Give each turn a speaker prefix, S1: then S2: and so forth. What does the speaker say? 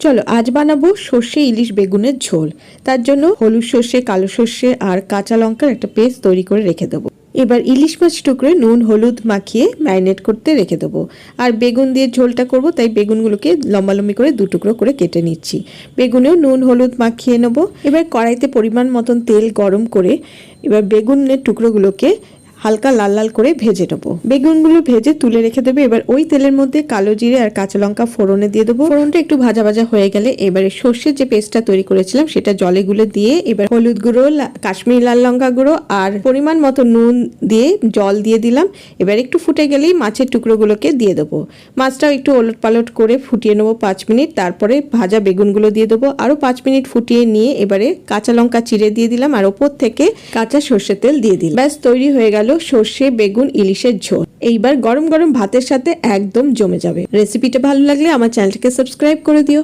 S1: চলো আজ বানাবো সর্ষে ইলিশ বেগুনের ঝোল। তার জন্য হলুদ সর্ষে, কালো সর্ষে আর কাঁচা লঙ্কার একটা পেস্ট তৈরি করে রেখে দেবো। এবার ইলিশ মাছ টুকরে নুন হলুদ মাখিয়ে ম্যারিনেট করতে রেখে দেবো। আর বেগুন দিয়ে ঝোলটা করব, তাই বেগুনগুলোকে লম্বালম্বি করে 2 টুকরো করে কেটে নিচ্ছি। বেগুনেও নুন হলুদ মাখিয়ে নেবো। এবার কড়াইতে পরিমাণ মতন তেল গরম করে এবার বেগুনের টুকরোগুলোকে হালকা লাল লাল করে ভেজে নেবো। বেগুনগুলো ভেজে তুলে রেখে দেবে। এবার ওই তেলের মধ্যে কালো জিরে আর কাঁচা লঙ্কা ফোড়নে দিয়ে দেবো। ফোড়নটা একটু ভাজা ভাজা হয়ে গেলে এবারে সর্ষের যে পেস্টটা তৈরি করেছিলাম সেটা জলে গুলে দিয়ে এবার হলুদ গুঁড়ো, কাশ্মীরি লাল লঙ্কা গুঁড়ো আর পরিমাণ মতো নুন দিয়ে জল দিয়ে দিলাম। এবার একটু ফুটে গেলেই মাছের টুকরোগুলোকে দিয়ে দেবো। মাছটাও একটু ওলট পালট করে ফুটিয়ে নেবো 5 মিনিট। তারপরে ভাজা বেগুনগুলো দিয়ে দেবো। আরও 5 মিনিট ফুটিয়ে নিয়ে এবারে কাঁচা লঙ্কা চিড়ে দিয়ে দিলাম আর ওপর থেকে কাঁচা সর্ষের তেল দিয়ে দিলাম। ব্যাস তৈরি হয়ে গেল সর্ষে বেগুন ইলিশের ঝোল। এইবার গরম গরম ভাতের সাথে একদম জমে যাবে। রেসিপিটা ভালো লাগলে আমার চ্যানেলটাকে সাবস্ক্রাইব করে দিও।